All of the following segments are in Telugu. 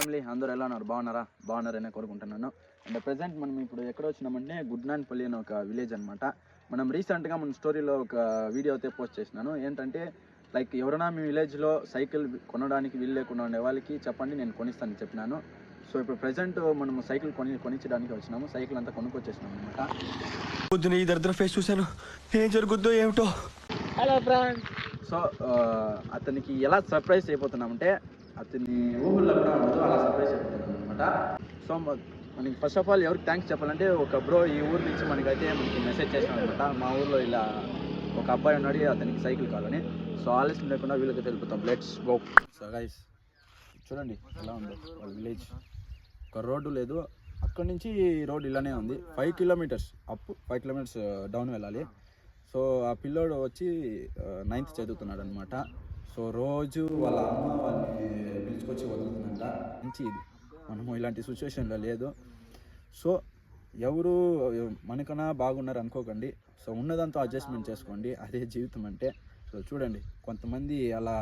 ఫ్యామిలీ అందరూ ఎలా ఉన్నారు? బాగున్నారనే కోరుకుంటున్నాను. అండ్ ప్రెసెంట్ మనం ఇప్పుడు ఎక్కడ వచ్చినామంటే గుడ్నాన్పల్లి అని ఒక విలేజ్ అనమాట. మనం రీసెంట్గా మన స్టోరీలో ఒక వీడియో అయితే పోస్ట్ చేసినాను. ఏంటంటే లైక్ ఎవరైనా మీ విలేజ్లో సైకిల్ కొనడానికి వీలు లేకుండా ఉండే వాళ్ళకి చెప్పండి, నేను కొనిస్తానని చెప్పినాను. సో ఇప్పుడు ప్రెసెంట్ మనము సైకిల్ కొనిచ్చడానికి వచ్చినాము. సైకిల్ అంతా కొనుక్కొచ్చేసినాం అనమాట. పొద్దున ఈ దరిద్ర ఫేస్ చూశాను, ఏం జరుగుద్దో ఏమిటో. Hello friends. సో అతనికి ఎలా సర్ప్రైజ్ అయిపోతున్నామంటే అతని ఊళ్ళో కూడా ఉండదు, అలా సర్ప్రైజ్ అయిపోతున్నాం అనమాట. సో మనకి ఫస్ట్ ఆఫ్ ఆల్ ఎవరికి థ్యాంక్స్ చెప్పాలంటే ఒక బ్రో ఈ ఊరు నుంచి మనకి మెసేజ్ చేసాం అనమాట. మా ఊర్లో ఇలా ఒక అబ్బాయి ఉన్నాడు, అతనికి సైకిల్ కావాలని. సో ఆలస్యం లేకుండా వీళ్ళకి తెలుపుతాం, లెట్స్ గో. సో గైస్ చూడండి ఎలా ఉందో వాళ్ళ విలేజ్. ఒక రోడ్డు లేదు, అక్కడి నుంచి రోడ్ ఇలానే ఉంది. 5 కిలోమీటర్స్ అప్, 5 కిలోమీటర్స్ డౌన్ వెళ్ళాలి. సో ఆ పిల్లోడు వచ్చి 9th చదువుతున్నాడు అనమాట. సో రోజు వాళ్ళ అమ్మ వాళ్ళని పిలుచుకొచ్చి వదులుతుందంట. మంచి ఇది మనము ఇలాంటి సిచ్యువేషన్లో లేదు. సో ఎవరు మనకన్నా బాగున్నారు అనుకోకండి. సో ఉన్నదంతా అడ్జస్ట్మెంట్ చేసుకోండి, అదే జీవితం అంటే. సో చూడండి కొంతమంది అలా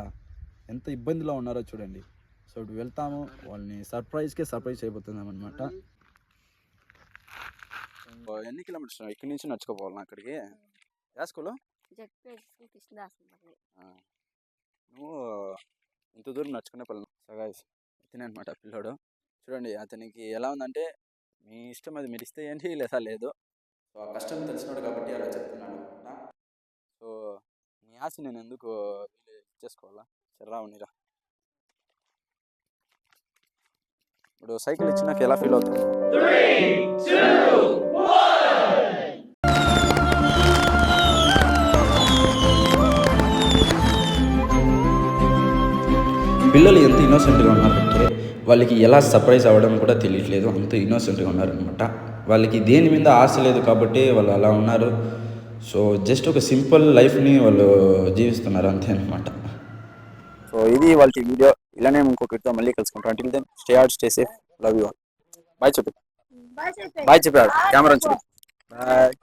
ఎంత ఇబ్బందిలో ఉన్నారో చూడండి. సో ఇప్పుడు వెళ్తాము, వాళ్ళని సర్ప్రైజ్ అయిపోతున్నాం అనమాట. ఎన్ని కిలోమీటర్స్ ఇక్కడి నుంచి నడుచుకోపోవాలి అక్కడికి? ఏ స్కూలు? నువ్వు ఇంత దూరం నడుచుకునే పిల్లలు. సో గైస్ తినే అనమాట పిల్లోడు. చూడండి అతనికి ఎలా ఉందంటే, మీ ఇష్టం, అది మీరు ఇస్తే ఏంటి లేదా లేదు. సో ఆ కష్టం తెలిసినాడు కాబట్టి అలా చెప్తున్నాడు అనమాట. సో నీ ఆశ నేను ఎందుకు చేసుకోవాలా? సరే రావునిరా. ఇప్పుడు సైకిల్ ఇచ్చి నాకు ఎలా ఫీల్ అవుతుంది? 3, 2, 1. పిల్లలు ఎంత ఇన్నోసెంట్గా ఉన్నారంటే వాళ్ళకి ఎలా సర్ప్రైజ్ అవ్వడం కూడా తెలియట్లేదు, అంత ఇన్నోసెంట్గా ఉన్నారనమాట. వాళ్ళకి దేని మీద ఆశ లేదు కాబట్టి వాళ్ళు అలా ఉన్నారు. సో జస్ట్ ఒక సింపుల్ లైఫ్ని వాళ్ళు జీవిస్తున్నారు అంతే అనమాట. సో ఇది వాళ్ళ వీడియో. ఇలానే ఇంకొకరితో మళ్ళీ కలుసుకుంటాం. Until then stay hard, stay safe, love you all. Bye చెప్పు. బాయ్ చెప్పాడు కెమెరా చూడు. బాయ్.